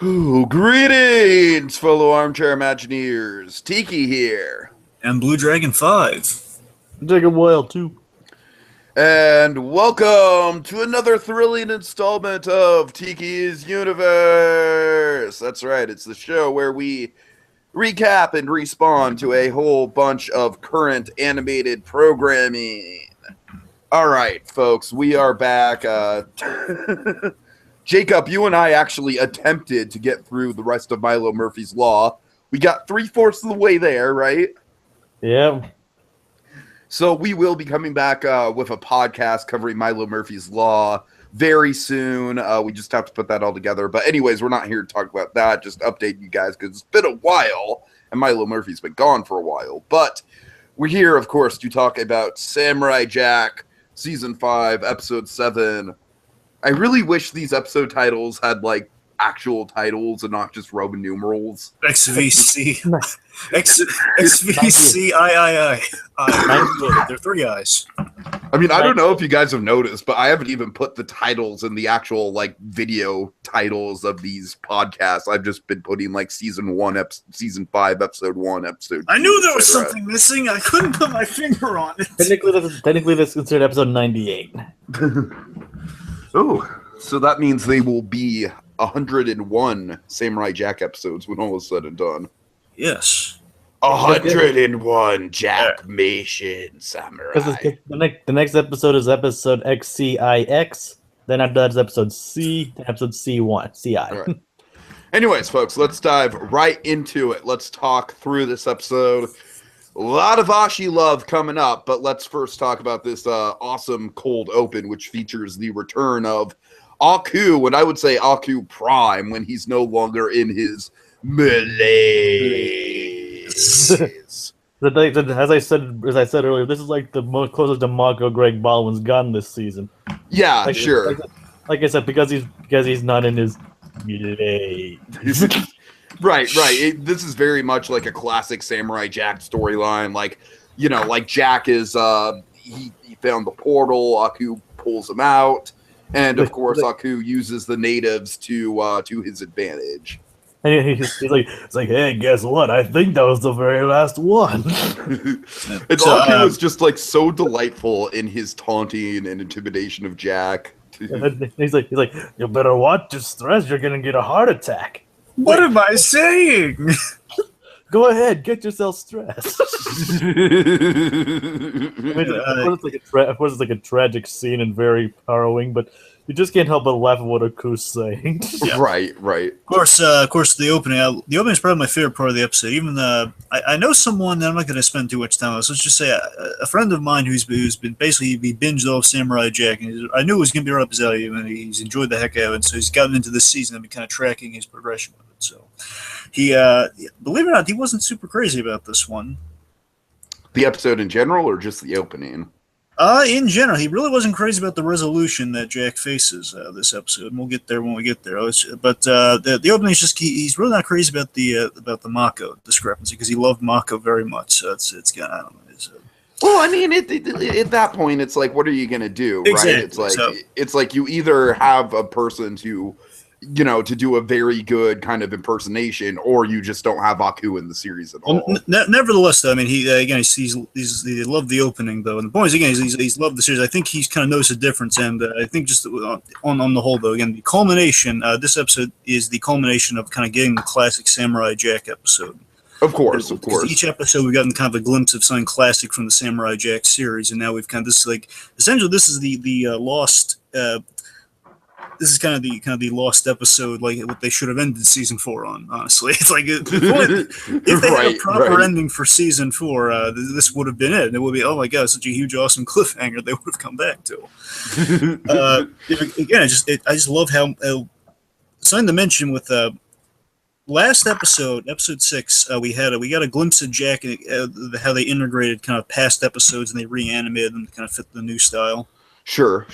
Ooh, greetings, fellow armchair Imagineers. Tiki here. And BlueDragonFive. Take a while too. And welcome to another thrilling installment of Tiki's Universe. That's right, it's the show where we recap and respawn to a whole bunch of current animated programming. All right, folks, we are back. Jacob, you and I actually attempted to get through the rest of Milo Murphy's Law. We got 3/4 of the way there, right? Yeah. So we will be coming back with a podcast covering Milo Murphy's Law very soon. We just have to put that all together. But anyways, we're not here to talk about that. Just update you guys because it's been a while, and Milo Murphy's been gone for a while. But we're here, of course, to talk about Samurai Jack, Season 5, Episode 7. I really wish these episode titles had, like, actual titles and not just Roman numerals. XVC. XVCIII. They're three eyes. I mean, I don't know if you guys have noticed, but I haven't even put the titles in the actual, like, video titles of these podcasts. I've just been putting, like, Season 1, Season 5, Episode 1, Episode 2. I knew there was something missing. I couldn't put my finger on it. Technically, this is considered episode 98. Oh, so that means they will be 101 Samurai Jack episodes when all is said and done. Yes. 101 Jackmation Samurai. The next episode is episode XCIX. Then after that is episode C. Then episode C1. CI. All right. Anyways, folks, let's dive right into it. Let's talk through this episode. A lot of Ashi love coming up, but let's first talk about this awesome cold open, which features the return of Aku, and I would say Aku Prime when he's no longer in his malaise. As I said earlier, this is like the most closest to Mako Greg Baldwin's gotten this season. Yeah, sure. Like I said, because he's not in his malaise. Right. This is very much like a classic Samurai Jack storyline. Like, you know, like Jack is he found the portal. Aku pulls him out, and of course, Aku uses the natives to his advantage. And he's like, hey, guess what? I think that was the very last one. And Aku is just like so delightful in his taunting and intimidation of Jack. And he's like, you better watch your stress. You're gonna get a heart attack. What am I saying? Go ahead, get yourself stressed. Of course, it's like a tragic scene and very harrowing, but you just can't help but laugh at what Aku's saying. Yeah. Right. Of course, the opening. The opening is probably my favorite part of the episode. Even I know someone that I'm not going to spend too much time on. So let's just say a friend of mine who's been basically binged off Samurai Jack, and I knew it was going to be right up his alley, and he's enjoyed the heck out of it. So he's gotten into this season and been kind of tracking his progression with it. So he, believe it or not, he wasn't super crazy about this one. The episode in general, or just the opening? In general, he really wasn't crazy about the resolution that Jack faces this episode, and we'll get there when we get there. But the opening is just he's really not crazy about the Mako discrepancy because he loved Mako very much. So it's kind of, I don't know. Well, I mean, at that point, it's like, what are you gonna do, exactly. Right? It's like you either have a person to, you know, to do a very good kind of impersonation, or you just don't have Aku in the series at all. Nevertheless, though, I mean, he loved the opening, though, and the point is, again, he's loved the series. I think he's kind of noticed a difference, and I think just on the whole, though, again, the culmination. This episode is the culmination of kind of getting the classic Samurai Jack episode. Of course. Each episode we've gotten kind of a glimpse of something classic from the Samurai Jack series, and now we've kind of this essentially this is the lost. This is kind of the lost episode, like what they should have ended season 4 on. Honestly, it's like if they had a proper ending for season 4, this would have been it. It would be, oh my god, such a huge, awesome cliffhanger they would have come back to. Again, I just love how something to mention with last episode 6, we got a glimpse of Jack and how they integrated kind of past episodes and they reanimated them to kind of fit the new style. Sure.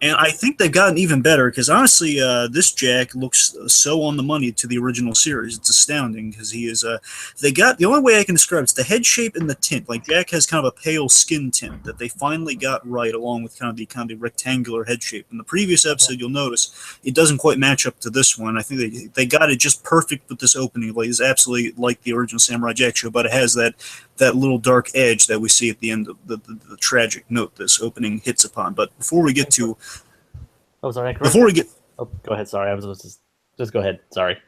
And I think they've gotten even better because honestly, this Jack looks so on the money to the original series. It's astounding because he is. They got the only way I can describe it's the head shape and the tint. Like Jack has kind of a pale skin tint that they finally got right, along with kind of the rectangular head shape. In the previous episode, you'll notice it doesn't quite match up to this one. I think they got it just perfect with this opening. Like it's absolutely like the original Samurai Jack show, but it has that little dark edge that we see at the end of the tragic note this opening hits upon. But before we get to Oh, sorry. before we get Oh, go ahead. Sorry, I was just go ahead. Sorry.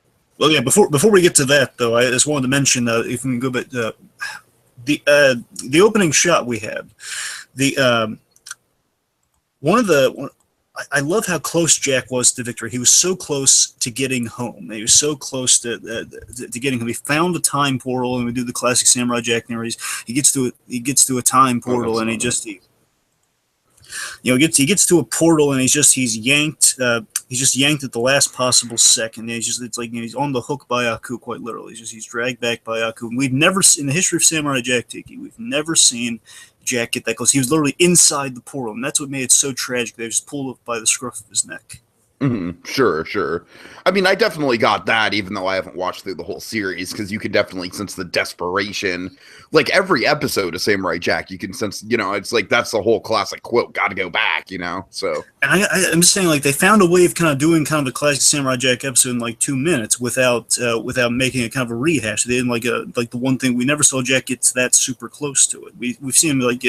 well, yeah. Before we get to that, though, I just wanted to mention if we can go back the opening shot we had. The I love how close Jack was to victory. He was so close to getting home. He was so close to getting home. He found the time portal, and we do the classic Samurai Jack narrative. He gets to a time portal, and he gets to a portal, and he's yanked. He's just yanked at the last possible second. And it's like he's on the hook by Aku, quite literally. He's dragged back by Aku. And we've never in the history of Samurai Jack Tiki, we've never seen Jack get that close. He was literally inside the portal, and that's what made it so tragic. They just pulled up by the scruff of his neck. Mm-hmm. Sure. I mean, I definitely got that, even though I haven't watched through the whole series, because you can definitely sense the desperation. Like every episode of Samurai Jack, you can sense, it's like that's the whole classic quote, "Got to go back," So. And I'm just saying, like they found a way of kind of doing kind of the classic Samurai Jack episode in like 2 minutes without making it kind of a rehash. They didn't like the one thing we never saw Jack gets that super close to it. We've seen him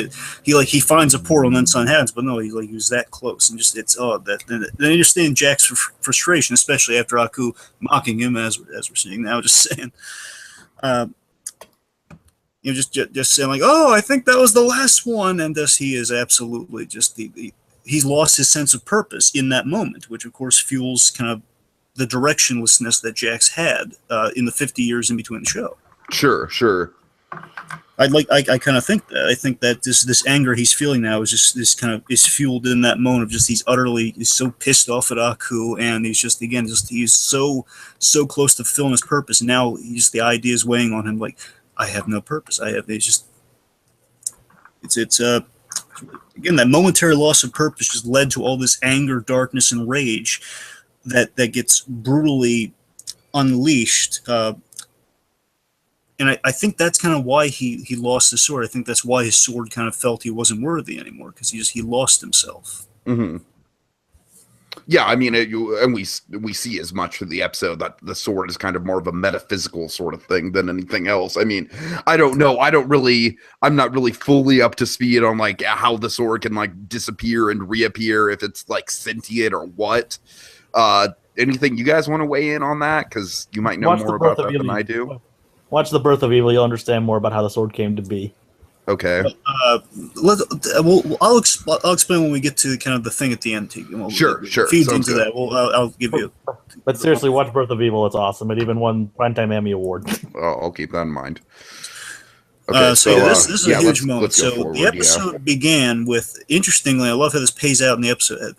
he finds a portal and then something happens, but no, he was that close, and just it's odd that then I understand Jack's frustration, especially after Aku mocking him as we're seeing now. Just saying, just saying like, oh, I think that was the last one, and thus he is absolutely just he's lost his sense of purpose in that moment, which of course fuels kind of the directionlessness that Jack's had in the 50 years in between the show. Sure. I kind of think that. I think that this anger he's feeling now is just this kind of is fueled in that moment of just he's so pissed off at Aku, and he's he's so close to fulfilling his purpose. And now the idea is weighing on him like, I have no purpose. It's again, that momentary loss of purpose just led to all this anger, darkness, and rage that gets brutally unleashed. And I think that's kind of why he lost his sword. I think that's why his sword kind of felt he wasn't worthy anymore, because he lost himself. Mm-hmm. Yeah, I mean, and we see as much through the episode that the sword is kind of more of a metaphysical sort of thing than anything else. I mean, I don't know. I'm not really fully up to speed on like how the sword can like disappear and reappear, if it's like sentient or what. Anything you guys want to weigh in on that? Because you might know more about that than I do. Watch The Birth of Evil. You'll understand more about how the sword came to be. Okay. I'll explain when we get to kind of the thing at the end. Sure. Feeds into that. I'll give you. But seriously, watch Birth of Evil. It's awesome. It even won Primetime Emmy Award. I'll keep that in mind. Okay, this is a huge moment. So the episode began with, interestingly, I love how this pays off in the episode.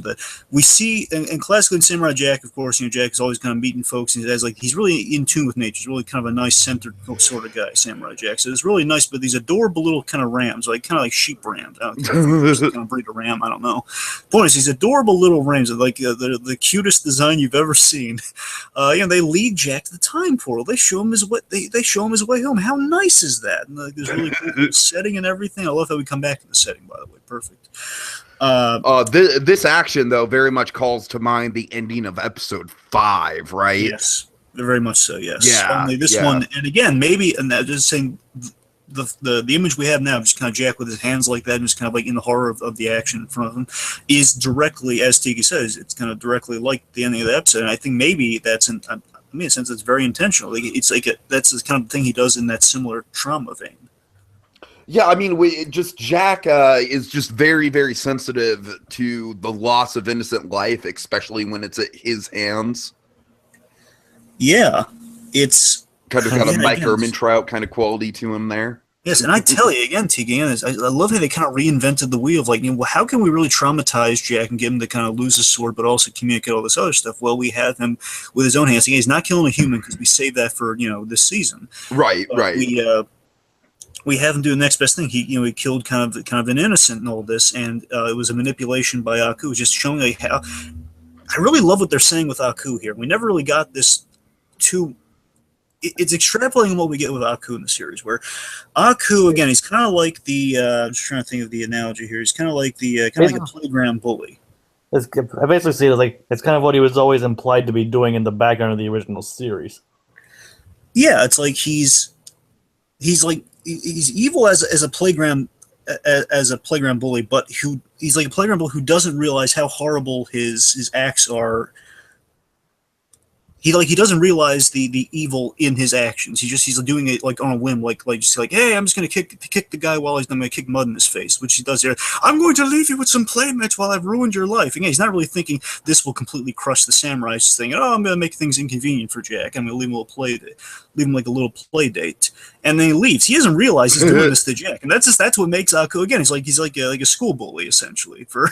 That we see, and classically in Samurai Jack, of course, Jack is always kind of meeting folks, and he's really in tune with nature. He's really kind of a nice centered sort of guy, Samurai Jack. So it's really nice, but these adorable little kind of rams, kind of like sheep rams. I don't know if kind of breed a ram. I don't know. Point is, these adorable little rams are like the cutest design you've ever seen. They lead Jack to the time portal. They show him his way. They show him his way home. How nice is that? And there's really cool setting and everything. I love how we come back to the setting, by the way. Perfect. This action, though, very much calls to mind the ending of episode 5, right? Yes, very much so. Yes. Yeah. Only this one, and again, maybe, and that just saying, the image we have now, just kind of Jack with his hands like that, and just kind of like in the horror of the action in front of him, is directly, as Tiki says, it's kind of directly like the ending of the episode. And I think maybe that's in a sense it's very intentional. It's like that's the kind of thing he does in that similar trauma vein. Yeah, I mean, Jack is just very, very sensitive to the loss of innocent life, especially when it's at his hands. Yeah, it's kind of Mike Ehrmantraut kind of quality to him there. Yes, and I tell you again, Tiki, I love how they kind of reinvented the wheel of like, how can we really traumatize Jack and get him to kind of lose his sword, but also communicate all this other stuff? Well, we have him with his own hands. Again, he's not killing a human because we saved that for this season. Right. we have him do the next best thing. He killed kind of an innocent in all this, and it was a manipulation by Aku, just showing like how. I really love what they're saying with Aku here. We never really got this too. It's extrapolating what we get with Aku in the series, where Aku again, he's kind of like the. I'm just trying to think of the analogy here. He's kind of like the like a playground bully. I basically see it as like it's kind of what he was always implied to be doing in the background of the original series. Yeah, it's like he's evil as a playground bully, but he's like a playground bully who doesn't realize how horrible his acts are. He doesn't realize the evil in his actions. He's doing it like on a whim, like just like, hey, I'm just gonna kick the guy while I'm gonna kick mud in his face, which he does here. I'm going to leave you with some playmates while I've ruined your life. Again, he's not really thinking this will completely crush the samurai. He's thinking, oh, I'm gonna make things inconvenient for Jack. I'm gonna leave him like a little play date, and then he leaves. He doesn't realize he's doing this to Jack, and that's what makes Aku again. He's like a school bully essentially for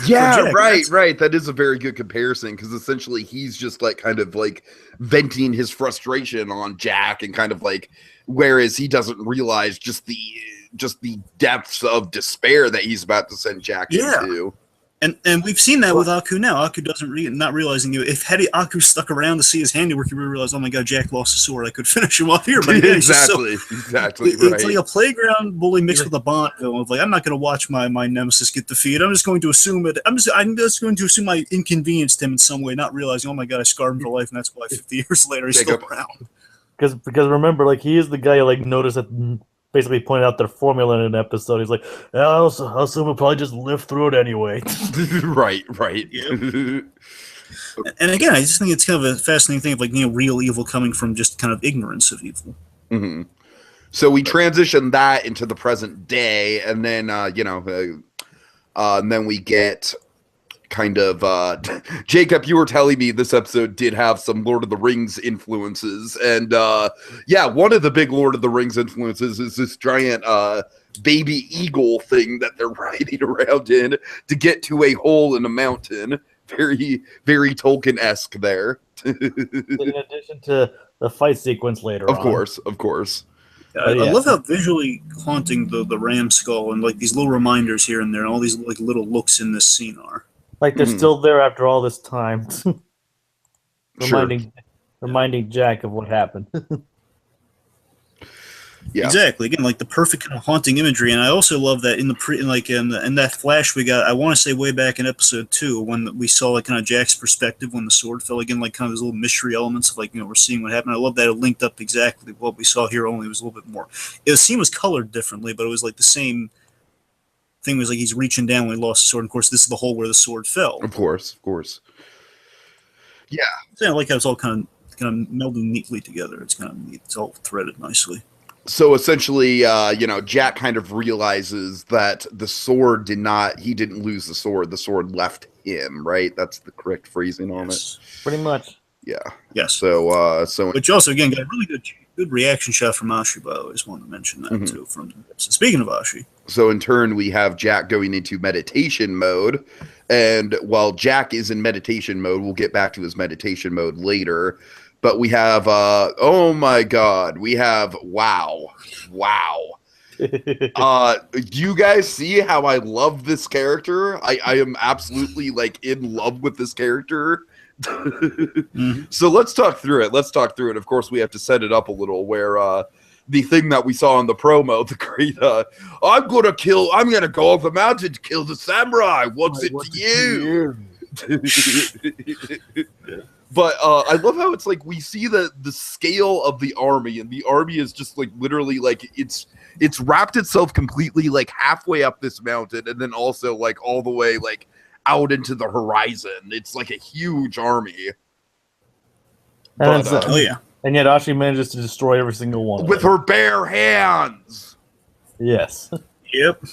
yeah, for Jack. right. That is a very good comparison because essentially he's just like kind of like venting his frustration on Jack, and kind of like, whereas he doesn't realize just the depths of despair that he's about to send Jack into. And we've seen that with Aku now. Aku not realizing if Aku stuck around to see his handiwork, he would realize, oh my god, Jack lost a sword. I could finish him off here. But again, exactly. It's like a playground bully mixed with a Bond villain. Of like, I'm not going to watch my nemesis get defeated. I'm just going to assume it. I'm just going to assume I inconvenienced him in some way, not realizing, oh my god, I scarred him for life, and that's why 50 years later he's still around. Because remember, like he is the guy who like noticed that. Basically pointed out their formula in an episode. He's like, I'll assume we'll probably just live through it anyway. right. Yeah. And again, I just think it's kind of a fascinating thing of like, real evil coming from just kind of ignorance of evil. Mm-hmm. So we transition that into the present day, and then and then we get kind of Jacob, you were telling me this episode did have some Lord of the Rings influences, and one of the big Lord of the Rings influences is this giant baby eagle thing that they're riding around in to get to a hole in a mountain. Very, very Tolkien-esque there. In addition to the fight sequence later on. Of course. I love how visually haunting the ram skull and like these little reminders here and there, and all these like little looks in this scene are. Like they're still there after all this time, reminding Jack of what happened. Yeah, exactly. Again, like the perfect kind of haunting imagery, and I also love that in that flash we got. I want to say way back in episode 2 when we saw like kind of Jack's perspective when the sword fell. Again, like kind of those little mystery elements of like we're seeing what happened. I love that it linked up exactly what we saw here. Only it was a little bit more. The scene was colored differently, but it was like the same. Thing was like he's reaching down when he lost the sword. And of course, this is the hole where the sword fell. Of course. Yeah. So I like how it's all kind of melding neatly together. It's kind of neat. It's all threaded nicely. So essentially, Jack kind of realizes that the sword he didn't lose the sword. The sword left him, right? That's the correct phrasing on it. Pretty much. Yeah. Yes. So which also again got a really good reaction shot from Ashi. By the way, I just wanted to mention that too. Speaking of Ashi. So in turn, we have Jack going into meditation mode, and while Jack is in meditation mode, we'll get back to his meditation mode later. But we have, oh my god, we have wow. Do you guys see how I love this character? I am absolutely like in love with this character. So let's talk through it. Of course, we have to set it up a little where the thing that we saw in the promo, the great I'm gonna go up the mountain to kill the samurai. What's it to you? But I love how it's like we see the scale of the army, and the army is just like literally like it's wrapped itself completely like halfway up this mountain, and then also like all the way like out into the horizon. It's like a huge army. And and yet Ashi manages to destroy every single one with her bare hands. Yes. Yep.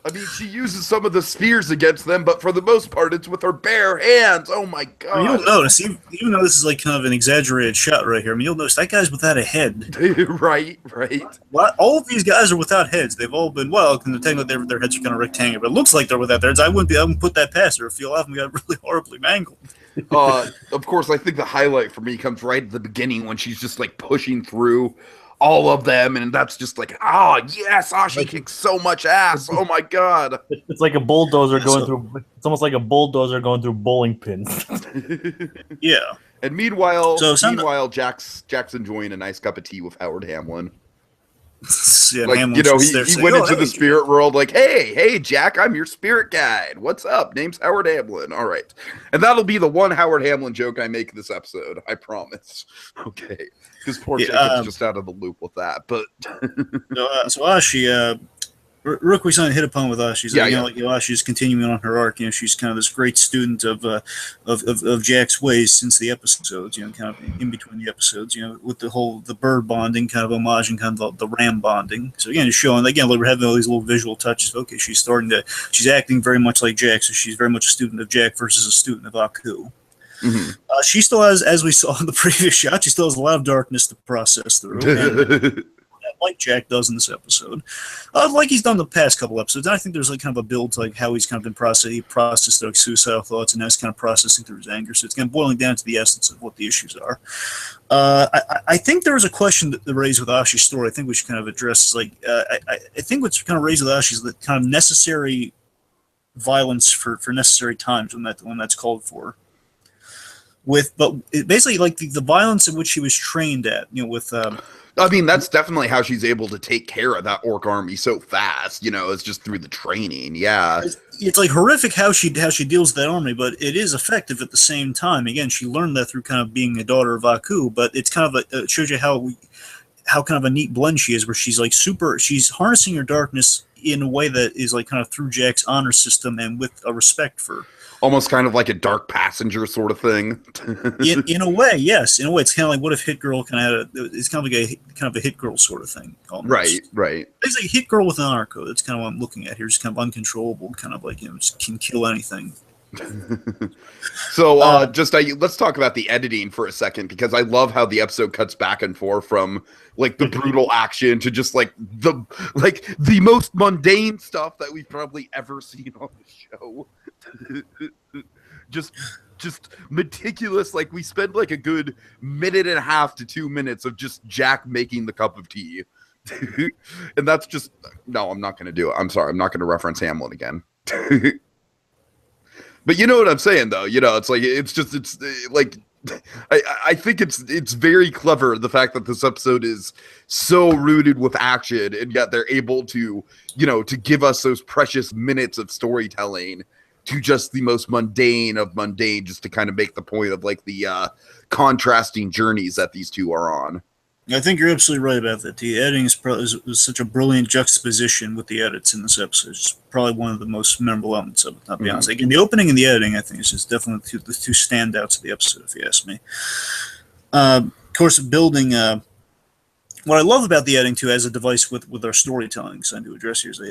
I mean, she uses some of the spears against them, but for the most part, it's with her bare hands. Oh my god! You'll notice, even though this is like kind of an exaggerated shot right here, I mean, you'll notice that guy's without a head. right. All of these guys are without heads. They've all been technically their heads are kind of rectangular, but it looks like they're without their heads. I wouldn't put that past her if you left them got really horribly mangled. Of course, I think the highlight for me comes right at the beginning when she's just like pushing through all of them, and that's just like, oh yes, Ashi Like- kicks so much ass. Oh my god. It's like a bulldozer going So- through. It's almost like a bulldozer going through bowling pins. Yeah. And meanwhile, So some- Jack's enjoying a nice cup of tea with Howard Hamlin. Yeah, Like, Hamlin's you know, just there he saying, went "Oh, into the hey, spirit world like, hey, Jack, I'm your spirit guide. What's up? Name's Howard Hamlin. All right. And that'll be the one Howard Hamlin joke I make this episode. I promise. Okay. Because poor Yeah, Jacob's just out of the loop with that. But So Ashi, real quick, something to hit upon with Ashi. Yeah, Like, Ashi's continuing on her arc. She's kind of this great student of Jack's ways since the episodes. Kind of in between the episodes. With the bird bonding, kind of homage and kind of the ram bonding. So again, it's showing we're having all these little visual touches. Okay, she's acting very much like Jack. So she's very much a student of Jack versus a student of Aku. mm-hmm. She still has, as we saw in the previous shot, she still has a lot of darkness to process through. And, like Jack does in this episode, like he's done the past couple episodes. And I think there's like kind of a build to like how he's kind of been processed like suicidal thoughts, and now he's kind of processing through his anger. So it's kind of boiling down to the essence of what the issues are. I think there was a question that raised with Ashi's story. I think we should kind of address I think what's kind of raised with Ashi is the kind of necessary violence for necessary times when that's called for. Basically like the violence in which he was trained at, with. I mean, that's definitely how she's able to take care of that orc army so fast. It's just through the training. Yeah. It's like horrific how she deals with that army, but it is effective at the same time. Again, she learned that through kind of being a daughter of Aku, but it's kind of it shows you how kind of a neat blend she is, where she's like she's harnessing her darkness in a way that is like kind of through Jack's honor system and with a respect for. Almost kind of like a dark passenger sort of thing. in a way, yes. In a way, it's kind of like what if Hit Girl it's kind of like a Hit Girl sort of thing. Almost. Right. It's like Hit Girl with an honor code. That's kind of what I'm looking at here. Just kind of uncontrollable, kind of like just can kill anything. So let's talk about the editing for a second, because I love how the episode cuts back and forth from like the brutal action to just like the most mundane stuff that we've probably ever seen on the show. just meticulous. Like we spend like a good minute and a half to 2 minutes of just Jack making the cup of tea. And that's just no, I'm not going to do it. I'm sorry. I'm not going to reference Hamlin again. But you know what I'm saying, though. It's like I think it's very clever, the fact that this episode is so rooted with action, and yet they're able to to give us those precious minutes of storytelling to just the most mundane of mundane, just to kind of make the point of like the contrasting journeys that these two are on. I think you're absolutely right about that. The editing is such a brilliant juxtaposition with the edits in this episode. It's probably one of the most memorable elements of it, I'll be honest. Like in the opening and the editing, I think it's just definitely the two standouts of the episode, if you ask me. Of course, building... what I love about the editing, too, as a device with our storytelling, so I do address here, is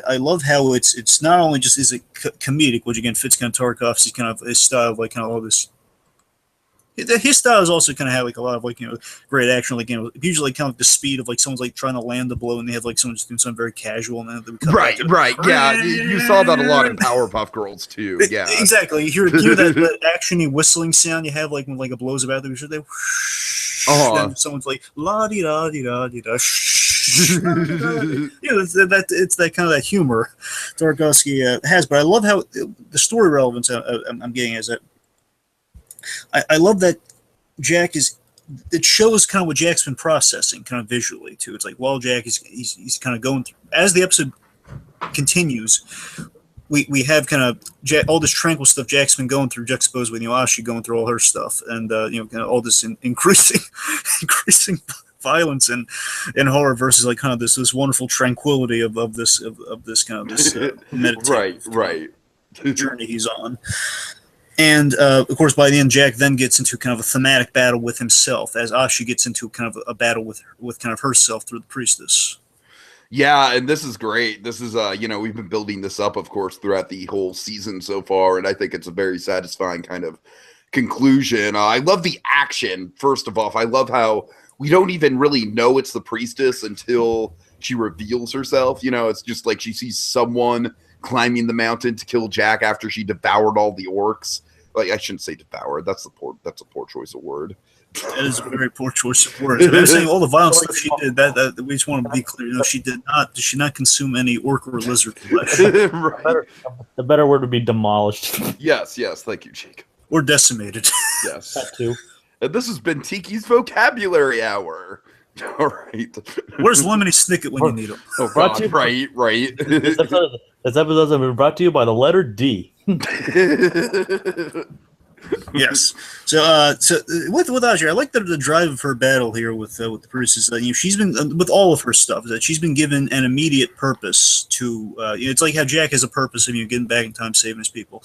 I love how it's not only just is it comedic, which again fits kind of Tarkovsky's kind of his style, like kind of all this. His style is also kind of have like a lot of like great action, like usually kind of like the speed of like someone's like trying to land the blow and they have like someone just doing something very casual and then they right, yeah, you saw that a lot in Powerpuff Girls too. Yeah, exactly. You hear that actiony whistling sound you have like when like a blow's about to be sure they. And someone's like la di da di da di da. It's that kind of that humor Tarkovsky has, but I love how the story relevance I'm getting is that. I love that Jack it shows kind of what Jack's been processing kind of visually too. It's like while Jack is he's kind of going through, as the episode continues, we have kind of all this tranquil stuff Jack's been going through juxtaposed with Ashi going through all her stuff, and kind of all this increasing violence and horror versus like kind of this wonderful tranquility of this kind of this meditative right journey he's on. And, of course, by the end, Jack then gets into kind of a thematic battle with himself, as Ashi gets into kind of a battle with kind of herself through the priestess. Yeah, and this is great. This is, we've been building this up, of course, throughout the whole season so far, and I think it's a very satisfying kind of conclusion. I love the action, first of all. I love how we don't even really know it's the priestess until she reveals herself. It's just like she sees someone climbing the mountain to kill Jack after she devoured all the orcs. Like, I shouldn't say devour. That's a poor choice of word. That is a very poor choice of words. I'm saying all the violent stuff she did. That we just want to be clear. She did not consume any orc or lizard flesh. Right. The better word would be demolished. Yes. Thank you, Jacob. Or decimated. Yes. That too. And this has been Tiki's Vocabulary Hour. All right. Where's Lemony Snicket when you need him? Oh, God. Right. This episode has been brought to you by the letter D. Yes. So with Audrey, I like the drive of her battle here with the priestess. She's been with all of her stuff that she's been given an immediate purpose to. It's like how Jack has a purpose of getting back in time, saving his people.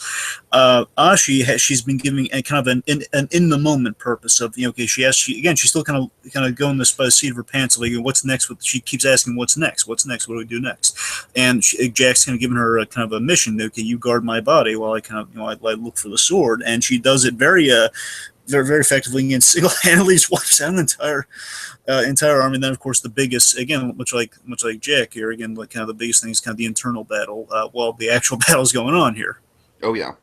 She's been giving a kind of an in the moment purpose of she's still kind of going this by the seat of her pants. Like what's next? She keeps asking what's next. What do we do next? And Jack's kind of giving her kind of a mission. Okay, you guard my body while I kind of I look for the sword, and she does it very effectively and single-handedly wipes out an entire army. And then, of course, the biggest, again, much like Jack here, again, like kind of the biggest thing is kind of the internal battle while the actual battle is going on here. Oh yeah.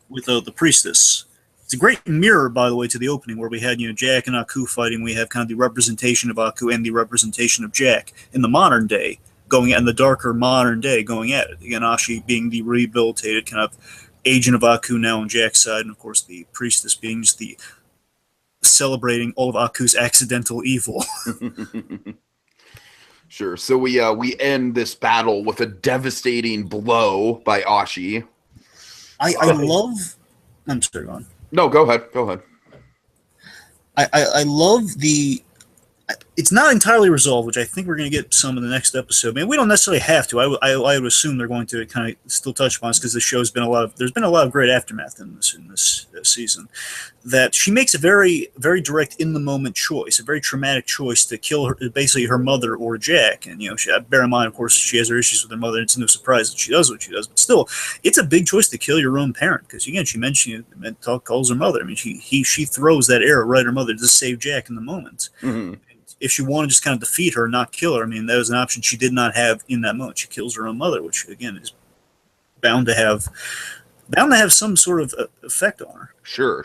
With the priestess. It's a great mirror, by the way, to the opening where we had Jack and Aku fighting. We have kind of the representation of Aku and the representation of Jack in the modern day, going in the darker modern day, going at it. Again, Ashi being the rehabilitated kind of agent of Aku now on Jack's side, and of course the priestess being just the celebrating all of Aku's accidental evil. Sure. So we end this battle with a devastating blow by Ashi. I love. I'm sorry, go on. No, go ahead. I love the. It's not entirely resolved, which I think we're going to get some in the next episode. Man, we don't necessarily have to. I would assume they're going to kind of still touch upon us because the show's been there's been a lot of great aftermath in this season. That she makes a very, very direct in the moment choice, a very traumatic choice to kill basically her mother or Jack. And bear in mind, of course, she has her issues with her mother. And it's no surprise that she does what she does, but still, it's a big choice to kill your own parent because again, she mentioned calls her mother. I mean, she throws that arrow right at her mother to save Jack in the moment. Mm-hmm. If she wanted to just kind of defeat her, not kill her, I mean, that was an option she did not have in that moment. She kills her own mother, which again is bound to have some sort of effect on her. Sure.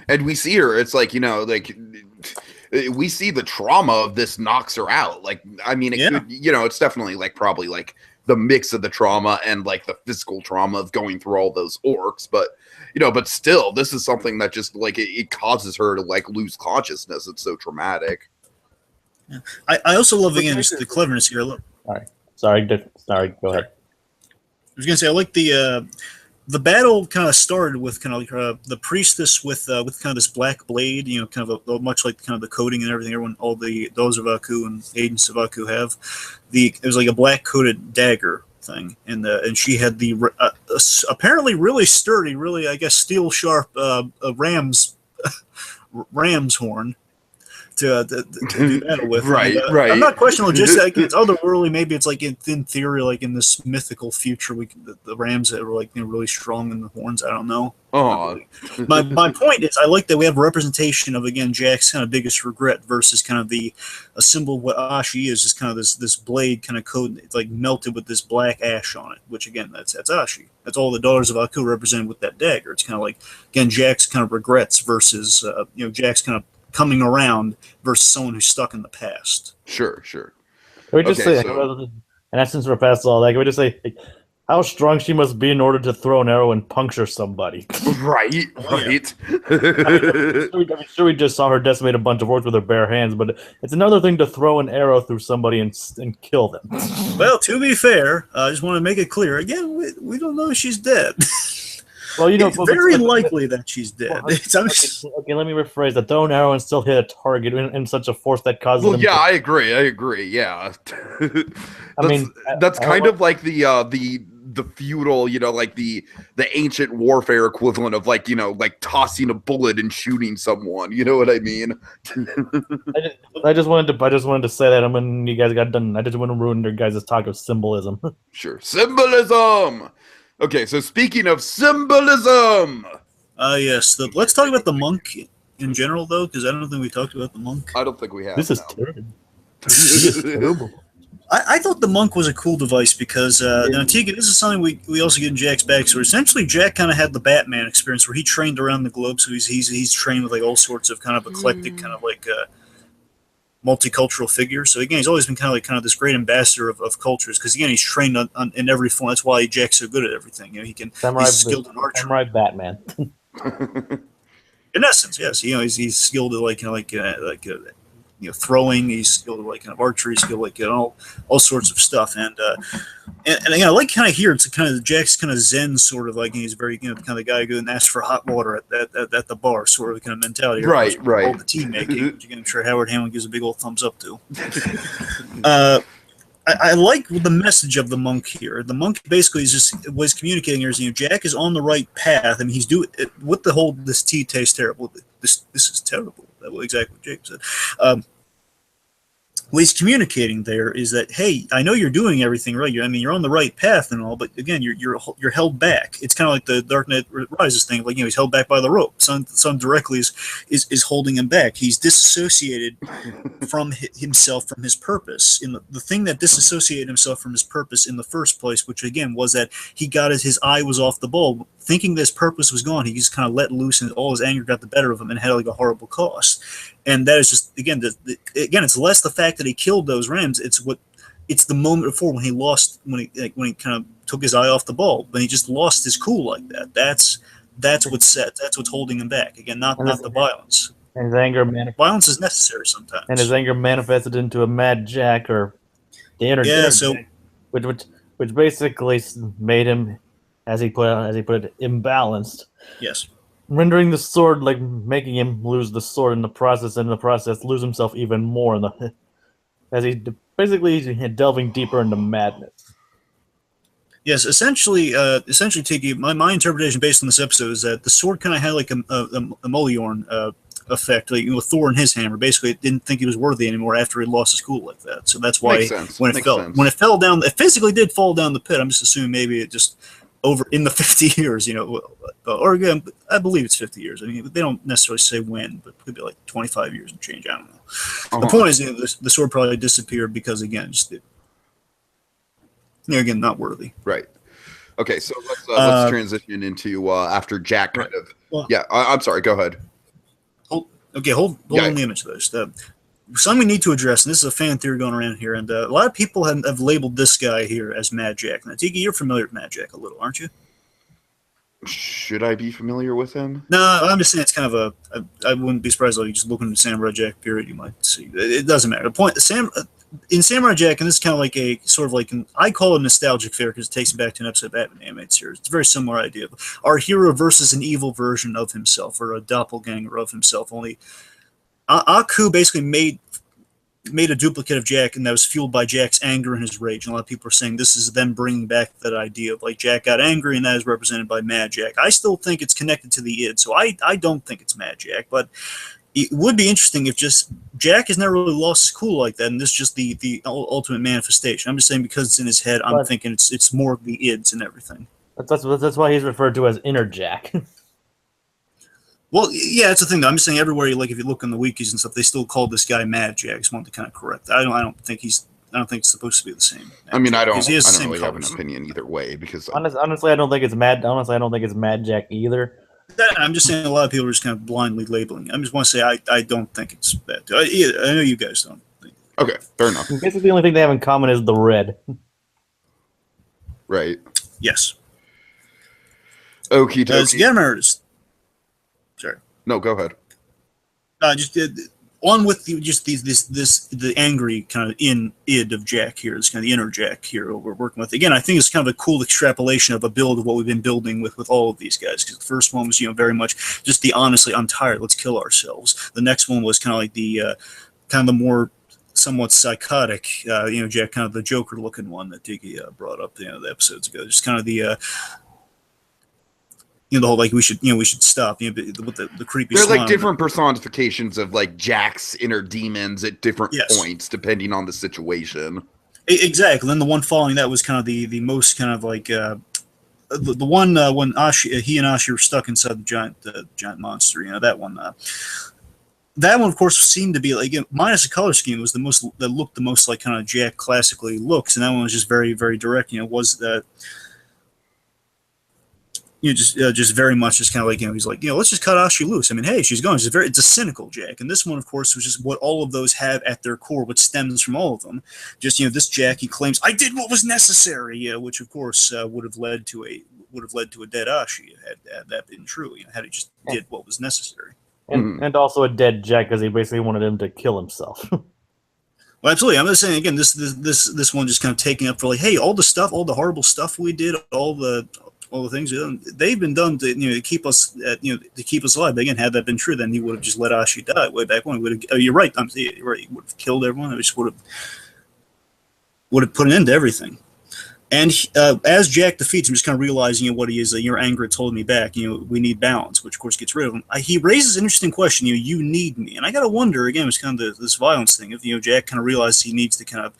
And we see her. It's like we see the trauma of this knocks her out. Like, I mean, it could, it's definitely like probably like the mix of the trauma and like the physical trauma of going through all those orcs, but but still, this is something that just like it causes her to like lose consciousness. It's so traumatic. Yeah. I also love again just the cleverness here. Look. Sorry. Go ahead. I was gonna say I like the battle kind of started with kind of like the priestess with kind of this black blade, kind of much like kind of the coating and everything. Those of Aku and agents of Aku have it was like a black coated dagger thing, and she had the apparently really sturdy, really I guess steel sharp ram's horn. To do battle with. Right. I'm not questioning logistics. It's otherworldly. Maybe it's like in theory, like in this mythical future, the rams that were like really strong in the horns. I don't know. Oh, my point is, I like that we have a representation of again Jack's kind of biggest regret versus kind of a symbol of what Ashi is, just kind of this blade kind of coat, it's like melted with this black ash on it. Which again, that's Ashi. That's all the daughters of Aku represented with that dagger. It's kind of like again Jack's kind of regrets versus Jack's kind of coming around versus someone who's stuck in the past. Sure. Can we just say, in essence, we're past all that. Can we just say how strong she must be in order to throw an arrow and puncture somebody? Right. I'm sure we just saw her decimate a bunch of orcs with her bare hands, but it's another thing to throw an arrow through somebody and kill them. Well, to be fair, I just want to make it clear again, we don't know if she's dead. Well, it's very likely that she's dead. Okay, let me rephrase that. Throw an arrow and still hit a target in such a force that causes them I agree. Yeah. That's kind of like the feudal, like the ancient warfare equivalent of like tossing a bullet and shooting someone. You know what I mean? I just wanted to say that when you guys got done. I just want to ruin your guys' talk of symbolism. Sure, symbolism. Okay, so speaking of symbolism, yes. Let's talk about the monk in general, though, because I don't think we talked about the monk. I don't think we have. This is terrible. He is terrible. I thought the monk was a cool device because now Tiki, this is something we also get in Jack's backstory. Essentially, Jack kind of had the Batman experience where he trained around the globe, so he's trained with like all sorts of kind of eclectic, kind of like multicultural figures. So again, he's always been kind of this great ambassador of cultures because again, he's trained in every form. That's why Jack's so good at everything. You know, he's skilled in archery. Samurai Batman. In essence, yes, he's skilled at throwing. He's skilled at like kind of archery, skilled like all sorts of stuff. And again, I like kind of here it's kind of Jack's kind of Zen sort of like he's very kind of the guy who goes and asks for hot water at the bar sort of kind of mentality. Right. All the tea making, which again, I'm sure Howard Hamlin gives a big old thumbs up to. I like the message of the monk here. The monk basically was communicating here is Jack is on the right path. I mean, he's doing what the whole this tea tastes terrible. This is terrible. That was exactly what Jake said. What he's communicating there is that, hey, I know you're doing everything right. I mean, you're on the right path and all, but again, you're held back. It's kind of like the Dark Knight Rises thing. Like he's held back by the rope. Sun directly is holding him back. He's disassociated from himself from his purpose. In the thing that disassociated himself from his purpose in the first place, which again was that he got his eye was off the ball, thinking this purpose was gone. He just kind of let loose, and all his anger got the better of him, and had like a horrible cost. And that is just again, it's less the fact that he killed those rams. It's the moment before when he kind of took his eye off the ball, when he just lost his cool like that. That's what's holding him back. Again, not the violence. And his anger violence is necessary sometimes. And his anger manifested into a Mad Jack or the inner Jack, which basically made him, as he put it, imbalanced. Yes. Rendering the sword, like making him lose the sword in the process, lose himself even more as he basically delving deeper into madness. Yes, essentially, Tiki, my interpretation based on this episode is that the sword kind of had like a Moliorn effect, like with Thor and his hammer. Basically, it didn't think he was worthy anymore after he lost his cool like that. So that's why when it fell down, it physically did fall down the pit. I'm just assuming maybe it just over in the 50 years, or again, I believe it's 50 years. I mean, they don't necessarily say when, but it could be like 25 years and change. I don't know. The point is, the sword probably disappeared because, again, again, not worthy. Right. Okay, so let's transition into after Jack kind of. I'm sorry. Go ahead. Hold on the image of this. Something we need to address, and this is a fan theory going around here, and a lot of people have labeled this guy here as Mad Jack. Now, Tiki, you're familiar with Mad Jack a little, aren't you? Should I be familiar with him? No, I'm just saying it's kind of I wouldn't be surprised if you just look into Samurai Jack period, you might see. It doesn't matter. The point, in Samurai Jack, and this is kind of like a sort of like I call it a nostalgic fair because it takes me back to an episode of Batman animated series. It's a very similar idea. Our hero versus an evil version of himself, or a doppelganger of himself, only Aku basically made a duplicate of Jack, and that was fueled by Jack's anger and his rage. And a lot of people are saying this is them bringing back that idea of like Jack got angry, and that is represented by Mad Jack. I still think it's connected to the id, so I don't think it's Mad Jack, but it would be interesting if just Jack has never really lost his cool like that, and this is just the ultimate manifestation. I'm just saying because it's in his head, I'm thinking it's more of the ids and everything. That's why he's referred to as Inner Jack. Well, yeah, it's the thing. I'm just saying everywhere, like if you look on the wikis and stuff, they still call this guy Mad Jack. I just wanted to kind of correct that. I don't think it's supposed to be the same. I mean, I don't really have an opinion either way because honestly, I don't think it's Mad. Honestly, I don't think it's Mad Jack either. I'm just saying a lot of people are just kind of blindly labeling. I just want to say I don't think it's that. I know you guys don't. Okay, fair enough. Basically, the only thing they have in common is the red. Right. Yes. Okie dokie. Sorry. No, go ahead. Just on with the angry kind of id of Jack here. This kind of the inner Jack here we're working with. Again, I think it's kind of a cool extrapolation of a build of what we've been building with all of these guys. Because the first one was very much just the honestly I'm tired, let's kill ourselves. The next one was kind of like the kind of the more somewhat psychotic Jack, kind of the Joker looking one that Tiki brought up the episodes ago. Just kind of the the whole like we should stop with the creepy. They're like different personifications of like Jack's inner demons at different points depending on the situation. Exactly. And then the one following that was kind of the most kind of like the one when he and Ashi were stuck inside the giant monster. That one. that one, of course, seemed to be like, minus the color scheme, was that looked the most like kind of Jack classically looks, and that one was just very, very direct. Was that just very much just kind of like, he's like, let's just cut Ashi loose. I mean, hey, she's gone. It's a cynical Jack, and this one, of course, was just what all of those have at their core, what stems from all of them. Just this Jack, he claims, I did what was necessary, which of course would have led to a dead Ashi had that been true. Had he just did what was necessary. And also a dead Jack, because he basically wanted him to kill himself. Well, absolutely. I'm just saying again, this one just kind of taking up for like, hey, all the horrible stuff we did, all the things they've been done to keep us to keep us alive. But again, had that been true, then he would have just let Ashi die way back when. You're right. You're right. He would have killed everyone. It just would have put an end to everything. And as Jack defeats him, just kind of realizing what he is, your anger told me back. We need balance, which of course gets rid of him. He raises an interesting question. You need me, and I gotta wonder again. It's kind of this violence thing. If Jack kind of realizes he needs to kind of,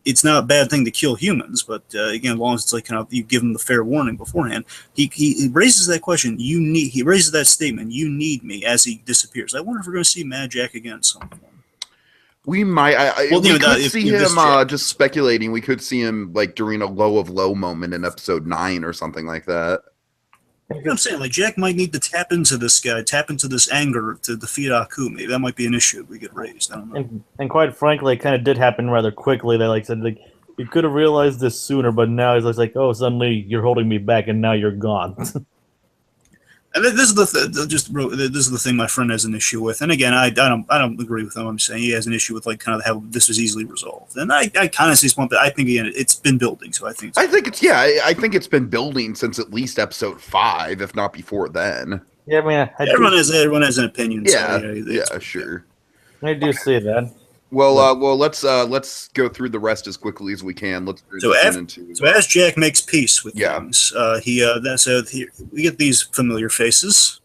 it's not a bad thing to kill humans, but again, as long as it's like kind of you give him the fair warning beforehand. He raises that question. He raises that statement. You need me as he disappears. I wonder if we're going to see Mad Jack again at some point. We might. We could see him just speculating. We could see him like during a low of low moment in episode 9 or something like that. You know what I'm saying? Like Jack might need to tap into this guy, tap into this anger to defeat Aku. Maybe that might be an issue we get raised. I don't know. And quite frankly, it kind of did happen rather quickly. They said you could have realized this sooner, but now it's like, oh, suddenly you're holding me back, and now you're gone. And this is this is the thing my friend has an issue with. And again, I don't agree with him. I'm saying he has an issue with like kind of how this was easily resolved. And I kind of see his point, but I think again it's been building. So I think it's been building since at least episode 5, if not before then. Yeah, I mean, everyone has an opinion. Yeah, so, sure. I do see that. Well, let's go through the rest as quickly as we can. So as Jack makes peace with things, we get these familiar faces.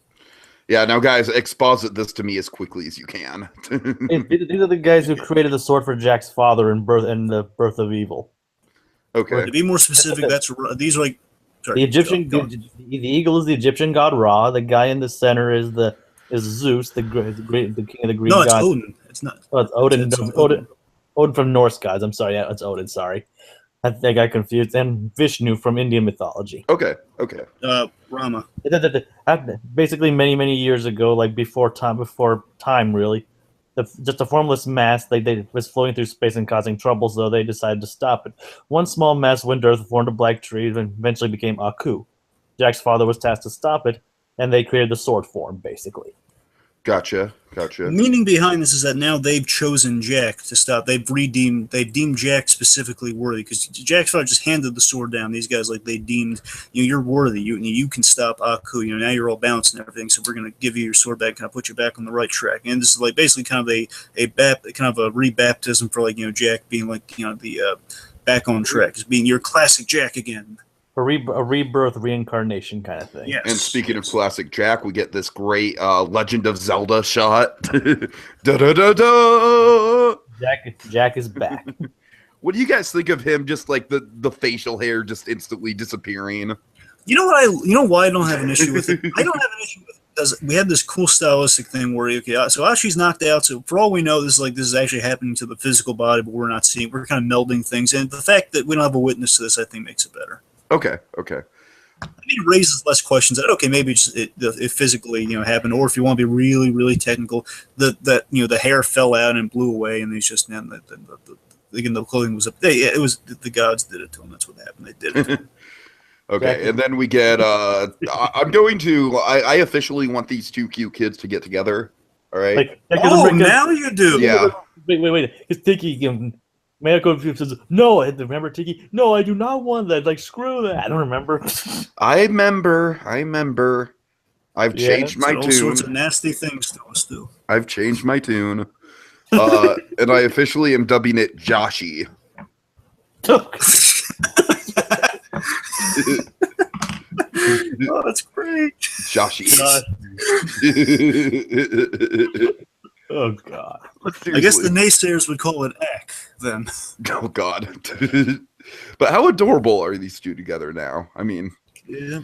Yeah, now guys, exposit this to me as quickly as you can. These are the guys who created the sword for Jack's father in the birth of evil. Okay. To be more specific, these are like the Egyptian. The eagle is the Egyptian god Ra. The guy in the center is Zeus, the king of the Greek gods. No, it's Odin. It's not. Oh, it's Odin. Odin from Norse gods. I'm sorry. Yeah, it's Odin. Sorry, I got confused. And Vishnu from Indian mythology. Okay. Rama. Basically, many years ago, like before time, really, just a formless mass. They was floating through space and causing trouble, so they decided to stop it. One small mass went to Earth, formed a black tree, and eventually became Aku. Jack's father was tasked to stop it, and they created the sword form, basically. Gotcha. The meaning behind this is that now they've chosen Jack to stop. They've deemed Jack specifically worthy, because Jack's father just handed the sword down. These guys, like, they deemed, you're worthy. You can stop Aku. Now you're all balanced and everything. So we're gonna give you your sword back, kind of put you back on the right track. And this is like basically kind of a rebaptism for like Jack being like the back on track, as being your classic Jack again. A rebirth, reincarnation kind of thing. Yes. And speaking of classic Jack, we get this great Legend of Zelda shot. Da da da da. Jack is back. What do you guys think of him? Just like the facial hair just instantly disappearing. You know why I don't have an issue with it. I don't have an issue with it because we had this cool stylistic thing where so Ashi's knocked out. So for all we know, this is actually happening to the physical body, but we're not seeing. We're kind of melding things, and the fact that we don't have a witness to this, I think, makes it better. Okay. I mean, it raises less questions. Okay, maybe it physically happened, or if you want to be really, really technical, the hair fell out and blew away, and it's just the clothing was up. It was the gods did it to him. That's what happened. They did it. Okay, and then we get. I officially want these two cute kids to get together. All right. Now you do. Yeah. Wait. It's Tiki. Mayako says, "No, remember Tiki? No, I do not want that. Like, screw that. I don't remember." I remember. I've changed my tune. All sorts of nasty things to us too. I've changed my tune, and I officially am dubbing it Joshi. Oh, that's great. Joshi. Oh God! I guess the naysayers would call it Ek then. Oh God! But how adorable are these two together now? I mean, yeah.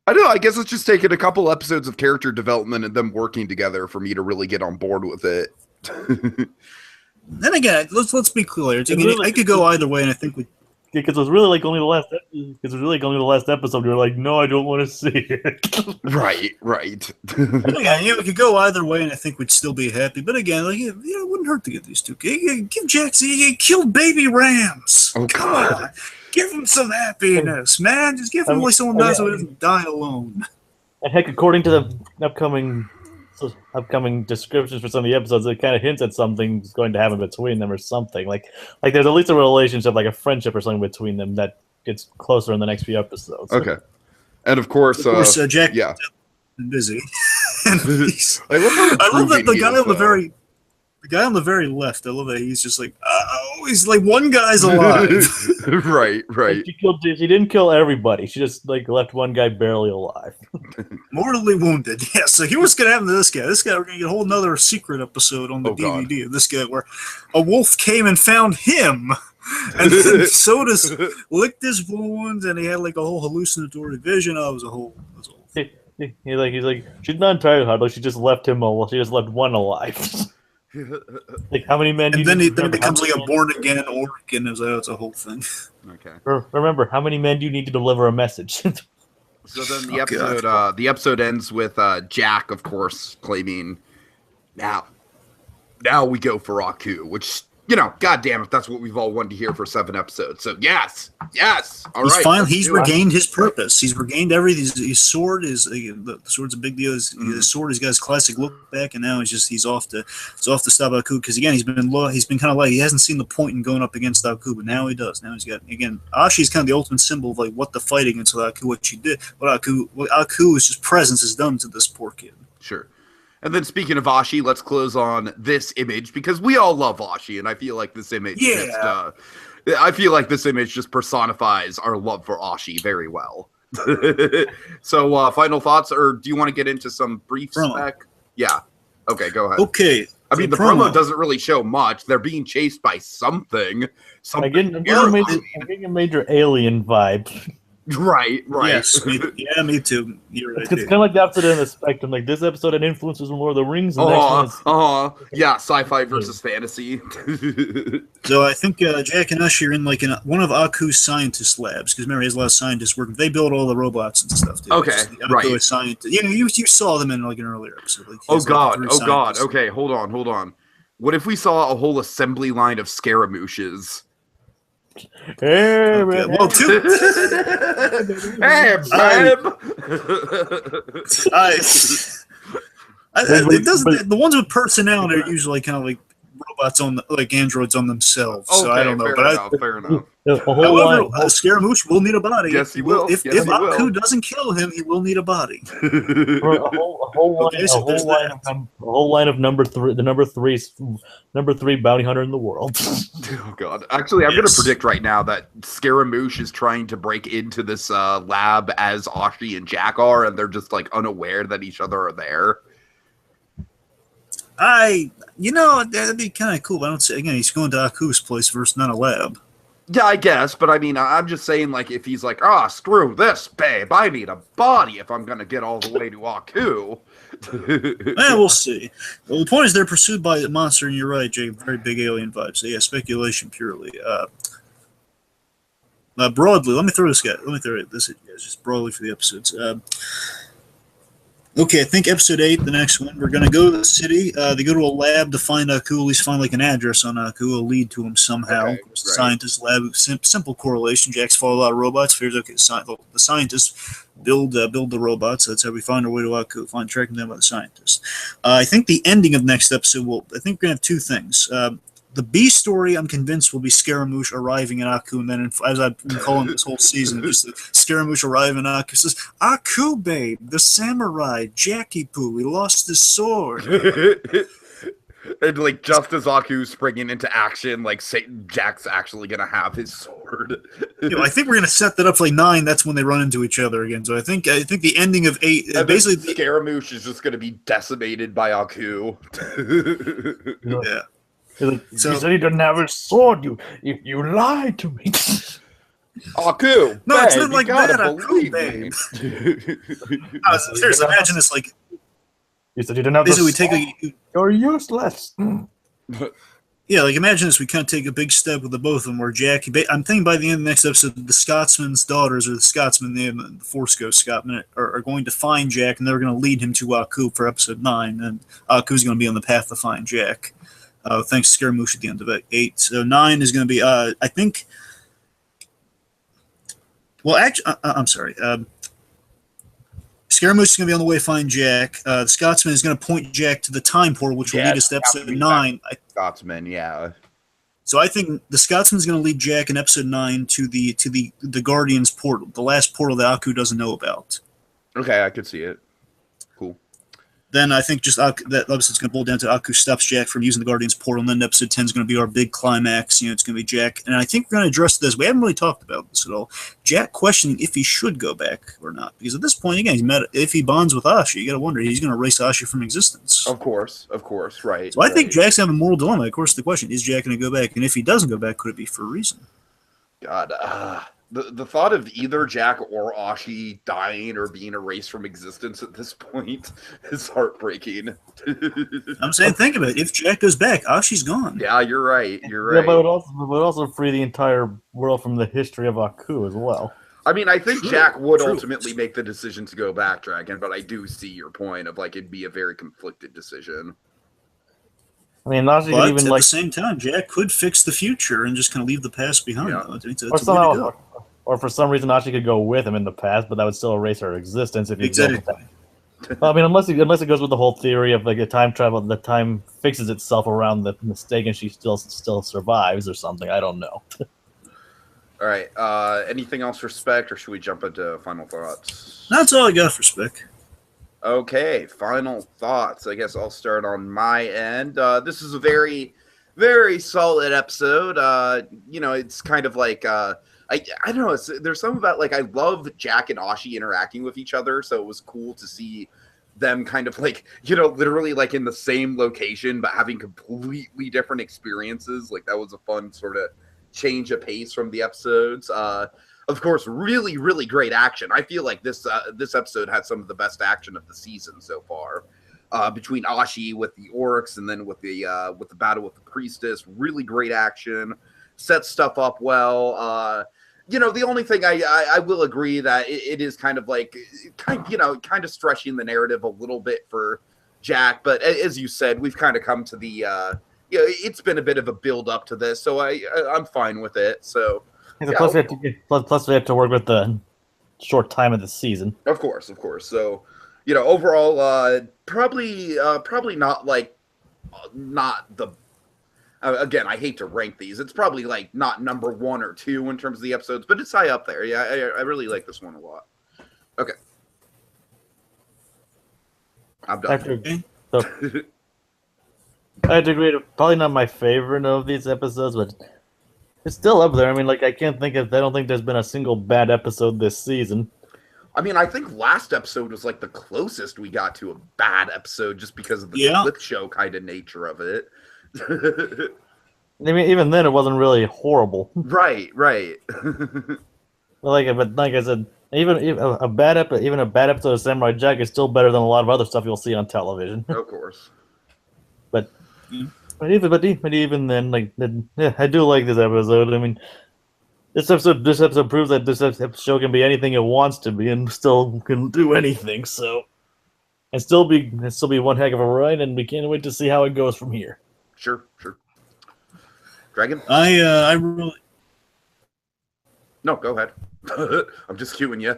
I don't know. I guess it's just taken a couple episodes of character development and them working together for me to really get on board with it. Then again, let's be clear. I could go either way, and I think we. Because it was really like only the last. Because it was really like only the last episode. You were like, no, I don't want to see it. Right. Yeah, we could go either way, and I think we'd still be happy. But again, like, it wouldn't hurt to get these two. Give Jackson, he killed baby rams. Oh, Come God. on, give him some happiness, man. Just give him like someone dies so he doesn't die alone. And heck, according to the upcoming descriptions for some of the episodes, it kind of hints at something's going to happen between them or something. Like there's at least a relationship, like a friendship or something between them that gets closer in the next few episodes. Okay. And of course, Jack yeah. is busy. I love that the guy on the very left. I love that he's just like, oh, he's like one guy's alive. right. She didn't kill everybody. She just like left one guy barely alive. Mortally wounded. Yeah. So here's what's gonna happen to this guy. We're gonna get a whole nother secret episode on the DVD of this guy where a wolf came and found him. And then Soda's licked his wounds, and he had like a whole hallucinatory vision. Oh, it was a whole thing. He's like, she's not trying hard. Like she just left him alive. She just left one alive. Like how many men? And then it becomes like a born again orc, and it's a whole thing. Okay. Remember, how many men do you need to deliver a message? So then the episode ends with Jack, of course, claiming, now we go for Aku, which, God damn it, that's what we've all wanted to hear for 7 episodes. So yes, all right. He's regained his purpose. He's regained everything. His sword is the sword's a big deal. His sword, he's got his classic look back, and now he's off to stop Aku, because again he's been kind of like, he hasn't seen the point in going up against Aku, but now he does. Now he's got, again, Ashi's kind of the ultimate symbol of like what the fight against Aku, what she did, what Aku's just presence has done to this poor kid. Sure. And then speaking of Ashi, let's close on this image, because we all love Ashi, and I feel like this image just personifies our love for Ashi very well. So final thoughts, or do you want to get into some brief spec? Yeah. Okay, go ahead. Okay. I mean, the promo doesn't really show much. They're being chased by something. I'm getting a major alien vibe. Right. Yes, me too. You're right. It's kind of like the opposite end of the spectrum. Like this episode had influences from Lord of the Rings. And the next one is... Yeah, sci-fi versus fantasy. So I think Jack and Ashi are in one of Aku's scientist labs, because remember, he has a lot of scientists working. They build all the robots and stuff too. Okay, right. Scientist. You saw them in like an earlier episode. Like, oh god. Okay, hold on. What if we saw a whole assembly line of Scaramouches? Hey, man. Well, hey, babe. The ones with personality are usually kind of like robots like androids on themselves. Okay, so I don't know. Fair enough. However, Scaramouche will need a body. Yes, he will. If Aku doesn't kill him, he will need a body. A whole line of number three bounty hunter in the world. Oh god! Actually, I'm going to predict right now that Scaramouche is trying to break into this lab as Ashi and Jack are, and they're just like unaware that each other are there. That'd be kind of cool. But I don't say, again, he's going to Aku's place versus not a lab. Yeah, I guess, but I mean, I'm just saying, like, if he's like, screw this, babe, I need a body if I'm gonna get all the way to Aku. We'll see. Well, the point is they're pursued by the monster, and you're right, Jake, very big alien vibes. So yeah, speculation purely. Broadly, let me throw this at you guys, just broadly for the episodes. Okay, I think episode 8, the next one, we're going to go to the city. They go to a lab to find Aku, at least find like an address on Aku, a lead to him somehow. Okay, right. Scientist lab, simple correlation. Jack's follow a lot of robots. Figures, okay, the scientists build the robots. That's how we find our way to Aku, tracking them by the scientists. I think the ending of next episode I think we're going to have 2 things. The B story, I'm convinced, will be Scaramouche arriving in Aku, and then, as I've been calling this whole season, just Scaramouche arriving in Aku, says, Aku, babe, the samurai, Jackie Poo, he lost his sword. And, like, just as Aku's springing into action, like, Jack's actually going to have his sword. I think we're going to set that up for, like, 9, that's when they run into each other again. So I think the ending of 8, basically... Scaramouche is just going to be decimated by Aku. Yeah. He said he didn't have his sword. You lied to me. Aku, No, it's babe, not you like gotta that. Aku, believe babe. me. Seriously, imagine this. Like, You said you didn't have basically, we to. take You're useless. yeah, like imagine this. We kind of take a big step with the both of them. Where Jack, I'm thinking by the end of the next episode, the Scotsman's daughters or the Scotsman, the Force Ghost Scotsman, are going to find Jack, and they're going to lead him to Aku for episode 9, and Aku's going to be on the path to find Jack. Thanks to Scaramouche at the end of it. 8. So 9 is going to be, I think. Well, actually, I'm sorry. Scaramouche is going to be on the way to find Jack. The Scotsman is going to point Jack to the time portal, which will lead us to episode 9. Scotsman, yeah. So I think the Scotsman is going to lead Jack in episode 9 to the Guardian's portal, the last portal that Aku doesn't know about. Okay, I could see it. Cool. Then I think just that episode's going to boil down to Aku stops Jack from using the Guardian's portal, and then episode 10 is going to be our big climax. It's going to be Jack, and I think we're going to address this. We haven't really talked about this at all. Jack questioning if he should go back or not, because at this point, again, if he bonds with Ashi, you got to wonder he's going to erase Ashi from existence. Of course, right. So I think Jack's going to have a moral dilemma. Of course, the question is Jack going to go back, and if he doesn't go back, could it be for a reason? God, the thought of either Jack or Ashi dying or being erased from existence at this point is heartbreaking. I'm saying, think of it. If Jack goes back, Ashi's gone. Yeah, you're right. Yeah, but it would also free the entire world from the history of Aku as well. I mean, I think Jack would ultimately make the decision to go back, Dragon, but I do see your point of like it'd be a very conflicted decision. I mean, Ashi but could even at like, the same time, Jack could fix the future and just kind of leave the past behind. Yeah. Or for some reason, Ashi could go with him in the past, but that would still erase her existence if he goes with that. Well, I mean, unless it goes with the whole theory of like a time travel, the time fixes itself around the mistake, and she still survives or something. I don't know. All right. Anything else for Spec, or should we jump into final thoughts? That's all I got for Spec. Okay, final thoughts. I guess I'll start on my end. This is a very, very solid episode. It's kind of like I don't know. There's something about like I love Jack and Ashi interacting with each other, so it was cool to see them kind of like literally like in the same location but having completely different experiences. Like that was a fun sort of change of pace from the episodes. Of course, really, really great action. I feel like this episode had some of the best action of the season so far. Between Ashi with the orcs and then with the battle with the priestess, really great action. Set stuff up well. The only thing I will agree that it is kind of like kind of stretching the narrative a little bit for Jack. But as you said, we've kind of come to the it's been a bit of a build up to this, so I'm fine with it. So plus we have to work with the short time of the season. Of course. So overall, probably not like not the. Again, I hate to rank these. It's probably like not number 1 or 2 in terms of the episodes, but it's high up there. Yeah, I really like this one a lot. Okay. I'm done. I had to agree. Probably not my favorite of these episodes, but it's still up there. I mean, like I don't think there's been a single bad episode this season. I mean, I think last episode was like the closest we got to a bad episode just because of the clip show kind of nature of it. I mean, even then, it wasn't really horrible. Right. but like I said, even a bad episode of Samurai Jack is still better than a lot of other stuff you'll see on television. Of course. But even then, like, yeah, I do like this episode. I mean, this episode proves that this show can be anything it wants to be, and still can do anything. So, and still be one heck of a ride, and we can't wait to see how it goes from here. Sure. Dragon? I really... No, go ahead. I'm just cueing you.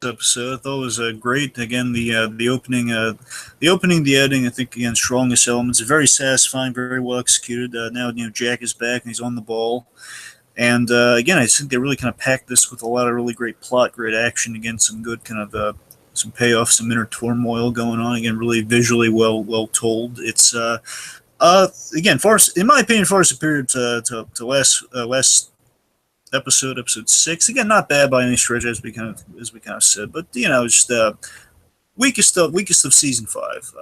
Episode I thought was great. Again, the opening, the editing, I think again strongest elements. Very satisfying, very well executed. Now Jack is back and he's on the ball, and again I think they really kind of packed this with a lot of really great plot, great action. Again, some good kind of some payoff, some inner turmoil going on. Again, really visually well told. It's again in my opinion far superior to last episode 6. Again, not bad by any stretch as we kind of said, but just weakest of season 5.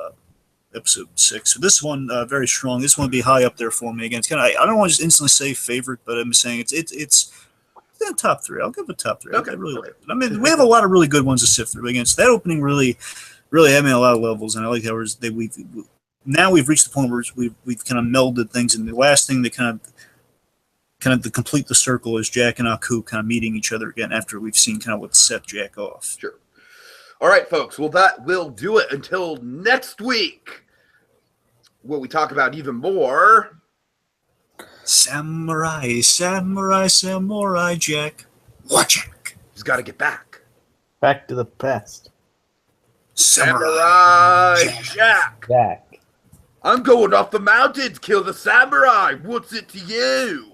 episode 6. So this one very strong. This one would be high up there for me. Again, it's kind of I don't want to just instantly say favorite, but I'm saying it's in top 3. I'll give it top 3. Okay. I really like it. I mean, we have a lot of really good ones to sift through. Again, so that opening really had me on a lot of levels, and I like how we've reached the point where we've kind of melded things. And the last thing that kind of to complete the circle is Jack and Aku kind of meeting each other again after we've seen kind of what set Jack off. Sure. All right, folks. Well, that will do it until next week, where we talk about even more Samurai Jack. What Jack? He's got to get back. Back to the past. Samurai Jack. Back. I'm going off the mountains. Kill the samurai. What's it to you?